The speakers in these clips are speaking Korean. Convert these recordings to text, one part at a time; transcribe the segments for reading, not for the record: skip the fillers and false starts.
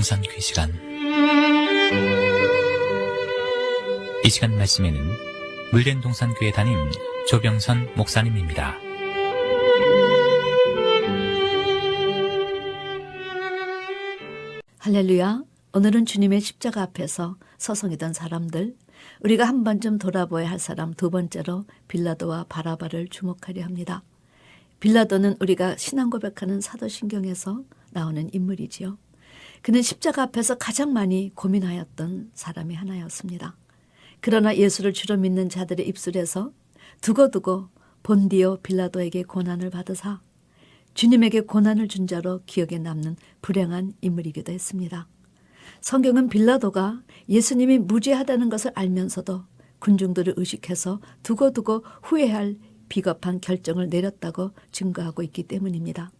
동산교회 시간. 이 시간 말씀에는 물된 동산교회 담임 조병선 목사님입니다. 할렐루야. 오늘은 주님의 십자가 앞에서 서성이던 사람들, 우리가 한 번쯤 돌아보아야 할 사람 두 번째로 빌라도와 바라바를 주목하려 합니다. 빌라도는 우리가 신앙 고백하는 사도신경에서 나오는 인물이지요. 그는 십자가 앞에서 가장 많이 고민하였던 사람이 하나였습니다. 그러나 예수를 주로 믿는 자들의 입술에서 두고두고 본디오 빌라도에게 고난을 받으사 주님에게 고난을 준 자로 기억에 남는 불행한 인물이기도 했습니다. 성경은 빌라도가 예수님이 무죄하다는 것을 알면서도 군중들을 의식해서 두고두고 후회할 비겁한 결정을 내렸다고 증거하고 있기 때문입니다.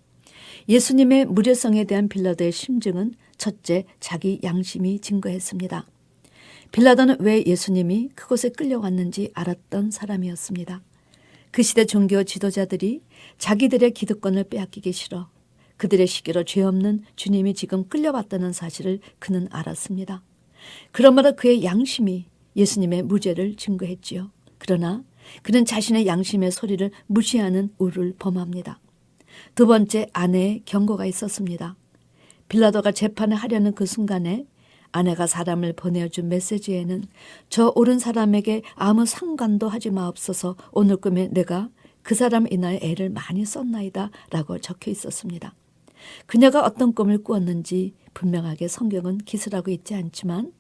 예수님의 무죄성에 대한 빌라도의 심증은 첫째, 자기 양심이 증거했습니다. 빌라도는 왜 예수님이 그곳에 끌려왔는지 알았던 사람이었습니다. 그 시대 종교 지도자들이 자기들의 기득권을 빼앗기기 싫어 그들의 시기로 죄 없는 주님이 지금 끌려왔다는 사실을 그는 알았습니다. 그러므로 그의 양심이 예수님의 무죄를 증거했지요. 그러나 그는 자신의 양심의 소리를 무시하는 우를 범합니다. 두 번째, 아내의 경고가 있었습니다. 빌라도가 재판을 하려는 그 순간에 아내가 사람을 보내준 메시지에는 저 옳은 사람에게 아무 상관도 하지 마옵소서. 오늘 꿈에 내가 그 사람 인하여 애를 많이 썼나이다 라고 적혀 있었습니다. 그녀가 어떤 꿈을 꾸었는지 분명하게 성경은 기술하고 있지 않지만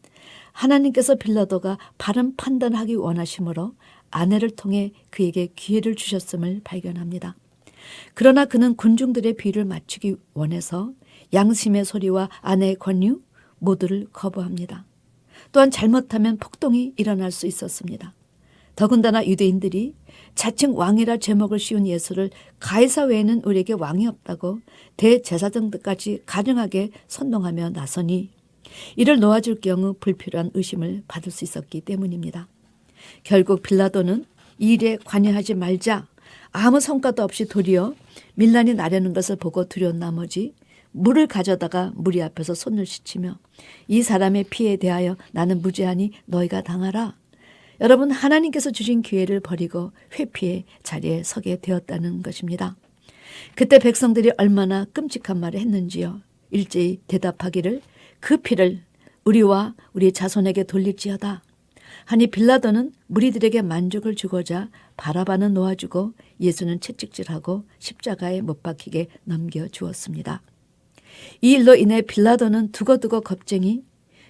하나님께서 빌라도가 바른 판단하기 원하심으로 아내를 통해 그에게 기회를 주셨음을 발견합니다. 그러나 그는 군중들의 비를 맞추기 원해서 양심의 소리와 아내의 권유 모두를 거부합니다. 또한 잘못하면 폭동이 일어날 수 있었습니다. 더군다나 유대인들이 자칭 왕이라 제목을 씌운 예수를 가이사 외에는 우리에게 왕이 없다고 대제사장들까지 가증하게 선동하며 나서니 이를 놓아줄 경우 불필요한 의심을 받을 수 있었기 때문입니다. 결국 빌라도는 이 일에 관여하지 말자 아무 성과도 없이 도리어 밀란이 나려는 것을 보고 두려운 나머지 물을 가져다가 무리 앞에서 손을 씻히며 이 사람의 피에 대하여 나는 무죄하니 너희가 당하라. 여러분, 하나님께서 주신 기회를 버리고 회피의 자리에 서게 되었다는 것입니다. 그때 백성들이 얼마나 끔찍한 말을 했는지요. 일제히 대답하기를 그 피를 우리와 우리 자손에게 돌릴지어다. 하니 빌라도는 무리들에게 만족을 주고자 바라바는 놓아주고 예수는 채찍질하고 십자가에 못 박히게 넘겨주었습니다. 이 일로 인해 빌라도는 두고두고 겁쟁이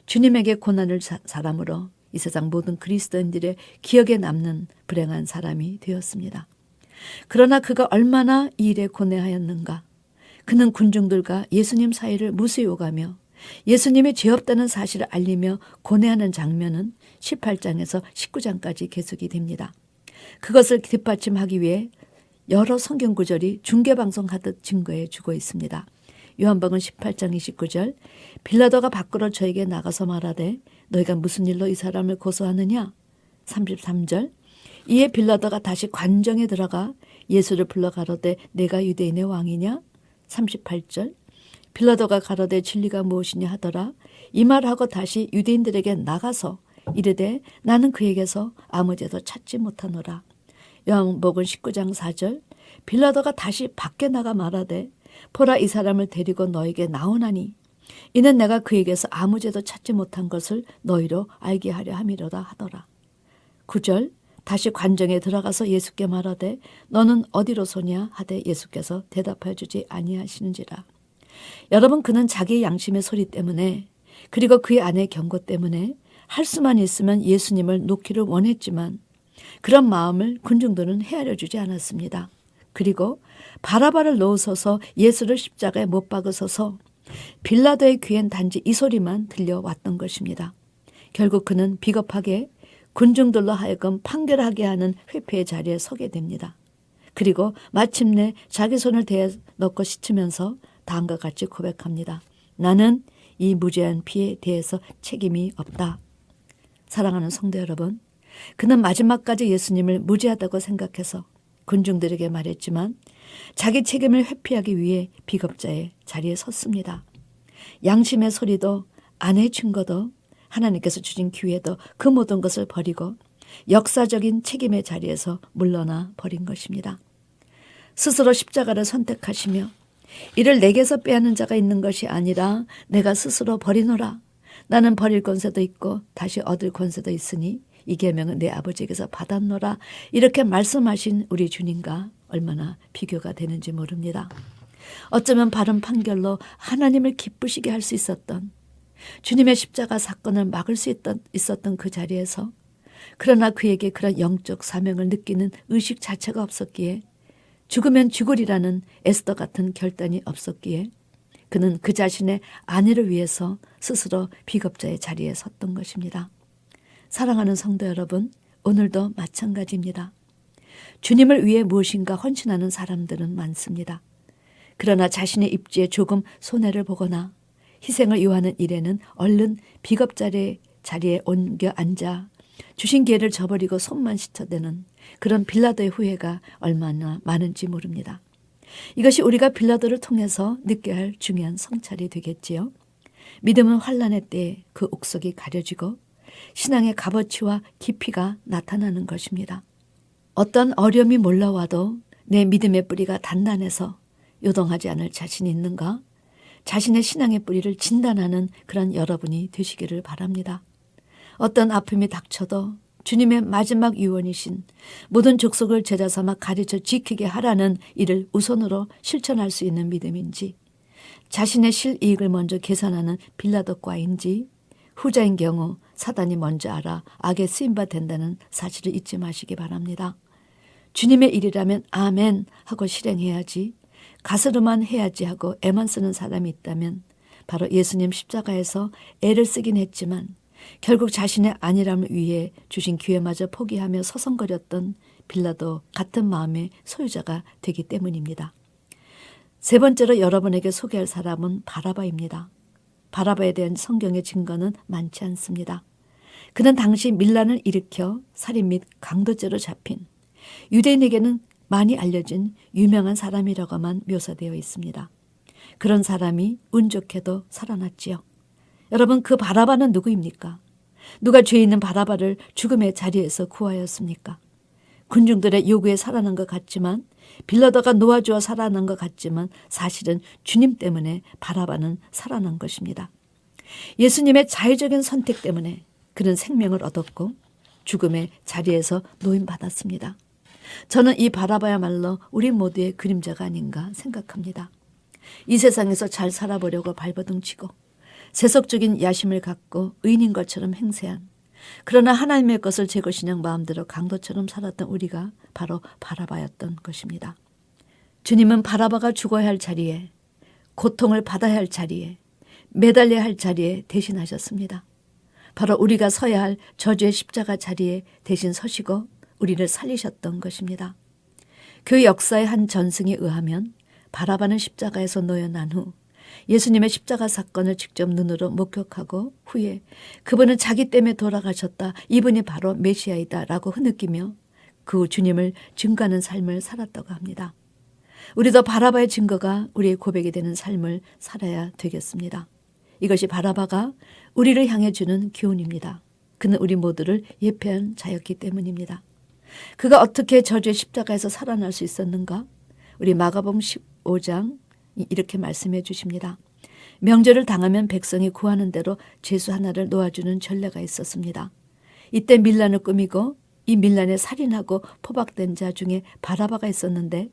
주님에게 고난을 사람으로 이 세상 모든 그리스도인들의 기억에 남는 불행한 사람이 되었습니다. 그러나 그가 얼마나 이 일에 고뇌하였는가. 그는 군중들과 예수님 사이를 무수히 오가며 예수님이 죄 없다는 사실을 알리며 고뇌하는 장면은 18장에서 19장까지 계속이 됩니다. 그것을 뒷받침하기 위해 여러 성경 구절이 중계방송하듯 증거해 주고 있습니다. 요한복음 18장 29절 빌라도가 밖으로 저에게 나가서 말하되 너희가 무슨 일로 이 사람을 고소하느냐. 33절 이에 빌라도가 다시 관정에 들어가 예수를 불러 가로되 내가 유대인의 왕이냐. 38절 빌라도가 가로되 진리가 무엇이냐 하더라. 이 말하고 다시 유대인들에게 나가서 이르되 나는 그에게서 아무 죄도 찾지 못하노라. 요한복음 19장 4절 빌라도가 다시 밖에 나가 말하되 보라 이 사람을 데리고 너에게 나오나니 이는 내가 그에게서 아무 죄도 찾지 못한 것을 너희로 알게 하려 함이로다 하더라. 9절 다시 관정에 들어가서 예수께 말하되 너는 어디로소냐 하되 예수께서 대답하여 주지 아니하시는지라. 여러분, 그는 자기의 양심의 소리 때문에 그리고 그의 아내의 경고 때문에 할 수만 있으면 예수님을 놓기를 원했지만 그런 마음을 군중들은 헤아려 주지 않았습니다. 그리고 바라바를 놓으소서 예수를 십자가에 못 박으소서 빌라도의 귀엔 단지 이 소리만 들려왔던 것입니다. 결국 그는 비겁하게 군중들로 하여금 판결하게 하는 회피의 자리에 서게 됩니다. 그리고 마침내 자기 손을 대에 넣고 씻으면서 다음과 같이 고백합니다. 나는 이 무죄한 피에 대해서 책임이 없다. 사랑하는 성도 여러분, 그는 마지막까지 예수님을 무죄하다고 생각해서 군중들에게 말했지만 자기 책임을 회피하기 위해 비겁자의 자리에 섰습니다. 양심의 소리도 아내의 증거도 하나님께서 주신 기회도 그 모든 것을 버리고 역사적인 책임의 자리에서 물러나 버린 것입니다. 스스로 십자가를 선택하시며 이를 내게서 빼앗는 자가 있는 것이 아니라 내가 스스로 버리노라. 나는 버릴 권세도 있고 다시 얻을 권세도 있으니 이 계명은 내 아버지에게서 받았노라. 이렇게 말씀하신 우리 주님과 얼마나 비교가 되는지 모릅니다. 어쩌면 바른 판결로 하나님을 기쁘시게 할 수 있었던 주님의 십자가 사건을 막을 수 있었던 그 자리에서 그러나 그에게 그런 영적 사명을 느끼는 의식 자체가 없었기에 죽으면 죽으리라는 에스더 같은 결단이 없었기에 그는 그 자신의 아내를 위해서 스스로 비겁자의 자리에 섰던 것입니다. 사랑하는 성도 여러분, 오늘도 마찬가지입니다. 주님을 위해 무엇인가 헌신하는 사람들은 많습니다. 그러나 자신의 입지에 조금 손해를 보거나 희생을 요하는 일에는 얼른 비겁자의 자리에 옮겨 앉아 주신 기회를 저버리고 손만 씻어대는 그런 빌라도의 후회가 얼마나 많은지 모릅니다. 이것이 우리가 빌라도를 통해서 느껴야 할 중요한 성찰이 되겠지요. 믿음은 환난의 때에 그 옥석이 가려지고 신앙의 값어치와 깊이가 나타나는 것입니다. 어떤 어려움이 몰려와도 내 믿음의 뿌리가 단단해서 요동하지 않을 자신이 있는가? 자신의 신앙의 뿌리를 진단하는 그런 여러분이 되시기를 바랍니다. 어떤 아픔이 닥쳐도 주님의 마지막 유언이신 모든 족속을 제자 삼아 가르쳐 지키게 하라는 일을 우선으로 실천할 수 있는 믿음인지, 자신의 실이익을 먼저 계산하는 빌라도과인지, 후자인 경우 사단이 먼저 알아 악에 쓰임바 된다는 사실을 잊지 마시기 바랍니다. 주님의 일이라면 아멘 하고 실행해야지, 가스로만 해야지 하고 애만 쓰는 사람이 있다면 바로 예수님 십자가에서 애를 쓰긴 했지만 결국 자신의 안일함을 위해 주신 기회마저 포기하며 서성거렸던 빌라도 같은 마음의 소유자가 되기 때문입니다. 세 번째로 여러분에게 소개할 사람은 바라바입니다. 바라바에 대한 성경의 증거는 많지 않습니다. 그는 당시 밀란을 일으켜 살인 및 강도죄로 잡힌 유대인에게는 많이 알려진 유명한 사람이라고만 묘사되어 있습니다. 그런 사람이 운 좋게도 살아났지요. 여러분, 그 바라바는 누구입니까? 누가 죄 있는 바라바를 죽음의 자리에서 구하였습니까? 군중들의 요구에 살아난 것 같지만, 빌라도가 놓아주어 살아난 것 같지만 사실은 주님 때문에 바라바는 살아난 것입니다. 예수님의 자유적인 선택 때문에 그는 생명을 얻었고 죽음의 자리에서 노임받았습니다. 저는 이 바라바야말로 우리 모두의 그림자가 아닌가 생각합니다. 이 세상에서 잘 살아보려고 발버둥치고 세속적인 야심을 갖고 의인인 것처럼 행세한, 그러나 하나님의 것을 제 것이냥 마음대로 강도처럼 살았던 우리가 바로 바라바였던 것입니다. 주님은 바라바가 죽어야 할 자리에, 고통을 받아야 할 자리에, 매달려야 할 자리에 대신하셨습니다. 바로 우리가 서야 할 저주의 십자가 자리에 대신 서시고 우리를 살리셨던 것입니다. 그 역사의 한 전승에 의하면 바라바는 십자가에서 놓여난 후 예수님의 십자가 사건을 직접 눈으로 목격하고 후에 그분은 자기 때문에 돌아가셨다, 이분이 바로 메시아이다 라고 흐느끼며 그 주님을 증거하는 삶을 살았다고 합니다. 우리도 바라바의 증거가 우리의 고백이 되는 삶을 살아야 되겠습니다. 이것이 바라바가 우리를 향해 주는 교훈입니다. 그는 우리 모두를 예표한 자였기 때문입니다. 그가 어떻게 저주의 십자가에서 살아날 수 있었는가? 우리 마가복음 15장 이렇게 말씀해 주십니다. 명절을 당하면 백성이 구하는 대로 죄수 하나를 놓아주는 전례가 있었습니다. 이때 밀란을 꾸미고 이 밀란에 살인하고 포박된 자 중에 바라바가 있었는데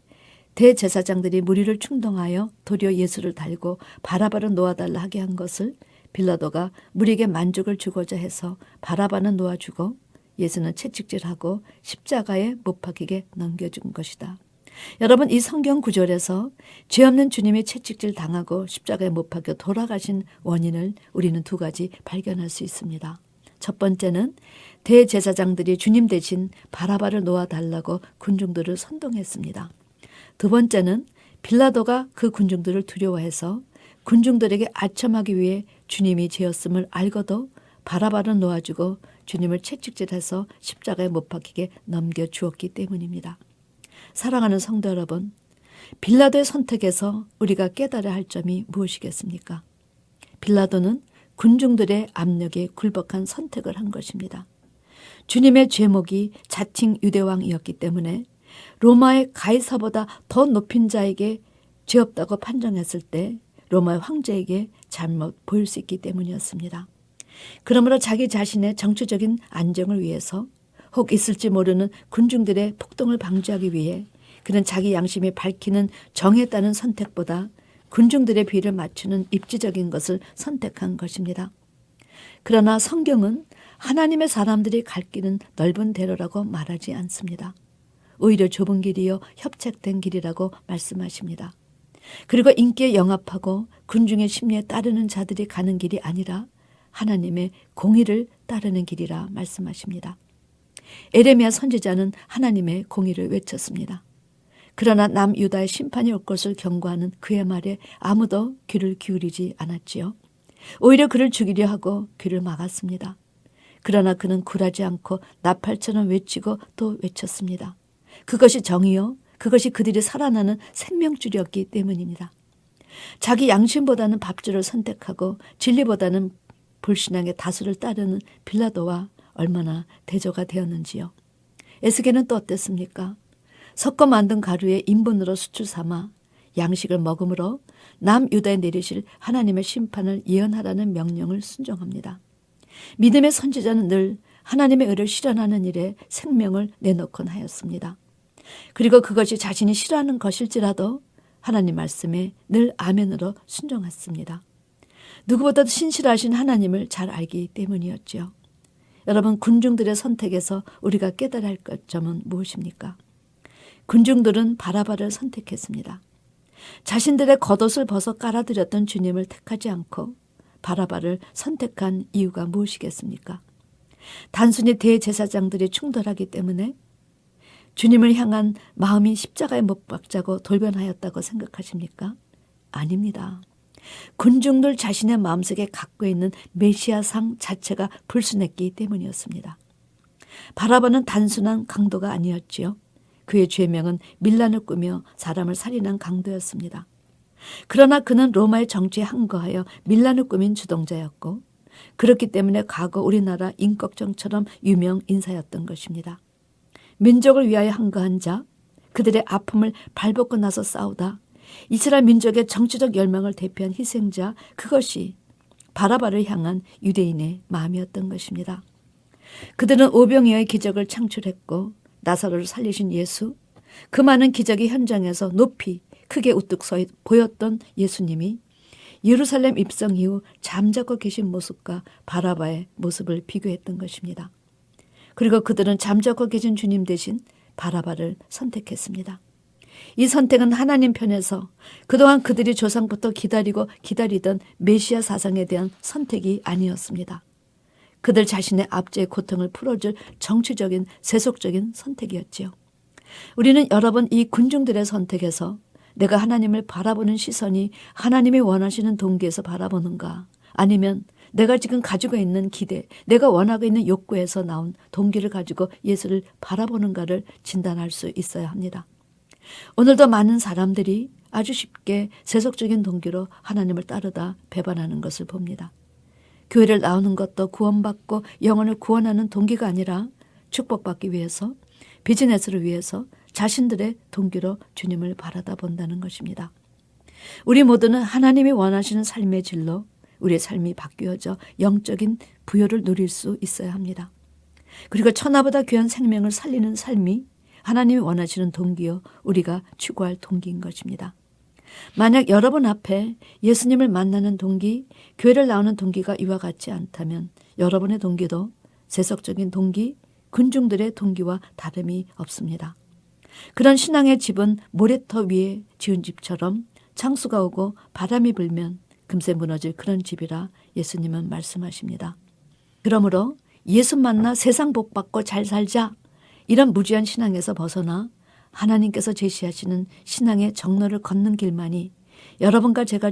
대제사장들이 무리를 충동하여 도리어 예수를 달고 바라바를 놓아달라 하게 한 것을 빌라도가 무리에게 만족을 주고자 해서 바라바는 놓아주고 예수는 채찍질하고 십자가에 못 박히게 넘겨준 것이다. 여러분, 이 성경 구절에서 죄 없는 주님이 채찍질 당하고 십자가에 못 박혀 돌아가신 원인을 우리는 두 가지 발견할 수 있습니다. 첫 번째는 대제사장들이 주님 대신 바라바를 놓아달라고 군중들을 선동했습니다. 두 번째는 빌라도가 그 군중들을 두려워해서 군중들에게 아첨하기 위해 주님이 죄였음을 알고도 바라바를 놓아주고 주님을 채찍질해서 십자가에 못 박히게 넘겨주었기 때문입니다. 사랑하는 성도 여러분, 빌라도의 선택에서 우리가 깨달아야 할 점이 무엇이겠습니까? 빌라도는 군중들의 압력에 굴복한 선택을 한 것입니다. 주님의 죄목이 자칭 유대왕이었기 때문에 로마의 가이사보다 더 높인 자에게 죄 없다고 판정했을 때 로마의 황제에게 잘못 보일 수 있기 때문이었습니다. 그러므로 자기 자신의 정치적인 안정을 위해서 혹 있을지 모르는 군중들의 폭동을 방지하기 위해 그는 자기 양심이 밝히는 정에 따른 선택보다 군중들의 비를 맞추는 입지적인 것을 선택한 것입니다. 그러나 성경은 하나님의 사람들이 갈 길은 넓은 대로라고 말하지 않습니다. 오히려 좁은 길이요 협착된 길이라고 말씀하십니다. 그리고 인기에 영합하고 군중의 심리에 따르는 자들이 가는 길이 아니라 하나님의 공의를 따르는 길이라 말씀하십니다. 에레미야 선지자는 하나님의 공의를 외쳤습니다. 그러나 남유다의 심판이 올 것을 경고하는 그의 말에 아무도 귀를 기울이지 않았지요. 오히려 그를 죽이려 하고 귀를 막았습니다. 그러나 그는 굴하지 않고 나팔처럼 외치고 또 외쳤습니다. 그것이 정의요, 그것이 그들이 살아나는 생명줄이었기 때문입니다. 자기 양심보다는 밥줄을 선택하고 진리보다는 불신앙의 다수를 따르는 빌라도와 얼마나 대조가 되었는지요. 에스겔은 또 어땠습니까? 섞어 만든 가루에 인분으로 수출 삼아 양식을 먹음으로 남유다에 내리실 하나님의 심판을 예언하라는 명령을 순종합니다. 믿음의 선지자는 늘 하나님의 의를 실현하는 일에 생명을 내놓곤 하였습니다. 그리고 그것이 자신이 싫어하는 것일지라도 하나님 말씀에 늘 아멘으로 순종했습니다. 누구보다도 신실하신 하나님을 잘 알기 때문이었지요. 여러분, 군중들의 선택에서 우리가 깨달아야 할 점은 무엇입니까? 군중들은 바라바를 선택했습니다. 자신들의 겉옷을 벗어 깔아드렸던 주님을 택하지 않고 바라바를 선택한 이유가 무엇이겠습니까? 단순히 대제사장들이 충돌하기 때문에 주님을 향한 마음이 십자가에 못 박자고 돌변하였다고 생각하십니까? 아닙니다. 군중들 자신의 마음속에 갖고 있는 메시아상 자체가 불순했기 때문이었습니다. 바라바는 단순한 강도가 아니었지요. 그의 죄명은 밀란을 꾸며 사람을 살인한 강도였습니다. 그러나 그는 로마의 정치에 항거하여 밀란을 꾸민 주동자였고 그렇기 때문에 과거 우리나라 임꺽정처럼 유명 인사였던 것입니다. 민족을 위하여 항거한 자, 그들의 아픔을 발벗고 나서 싸우다 이스라엘 민족의 정치적 열망을 대표한 희생자, 그것이 바라바를 향한 유대인의 마음이었던 것입니다. 그들은 오병이어의 기적을 창출했고 나사로를 살리신 예수, 그 많은 기적의 현장에서 높이 크게 우뚝 서 보였던 예수님이 예루살렘 입성 이후 잠자코 계신 모습과 바라바의 모습을 비교했던 것입니다. 그리고 그들은 잠자코 계신 주님 대신 바라바를 선택했습니다. 이 선택은 하나님 편에서 그동안 그들이 조상부터 기다리고 기다리던 메시아 사상에 대한 선택이 아니었습니다. 그들 자신의 압제의 고통을 풀어줄 정치적인 세속적인 선택이었지요. 우리는 여러 번 이 군중들의 선택에서 내가 하나님을 바라보는 시선이 하나님이 원하시는 동기에서 바라보는가, 아니면 내가 지금 가지고 있는 기대, 내가 원하고 있는 욕구에서 나온 동기를 가지고 예수를 바라보는가를 진단할 수 있어야 합니다. 오늘도 많은 사람들이 아주 쉽게 세속적인 동기로 하나님을 따르다 배반하는 것을 봅니다. 교회를 나오는 것도 구원받고 영혼을 구원하는 동기가 아니라 축복받기 위해서, 비즈니스를 위해서 자신들의 동기로 주님을 바라다 본다는 것입니다. 우리 모두는 하나님이 원하시는 삶의 질로 우리의 삶이 바뀌어져 영적인 부여를 누릴 수 있어야 합니다. 그리고 천하보다 귀한 생명을 살리는 삶이 하나님이 원하시는 동기요, 우리가 추구할 동기인 것입니다. 만약 여러분 앞에 예수님을 만나는 동기, 교회를 나오는 동기가 이와 같지 않다면 여러분의 동기도 세속적인 동기, 군중들의 동기와 다름이 없습니다. 그런 신앙의 집은 모래터 위에 지은 집처럼 창수가 오고 바람이 불면 금세 무너질 그런 집이라 예수님은 말씀하십니다. 그러므로 예수 만나 세상 복 받고 잘 살자, 이런 무지한 신앙에서 벗어나 하나님께서 제시하시는 신앙의 정로를 걷는 길만이 여러분과 제가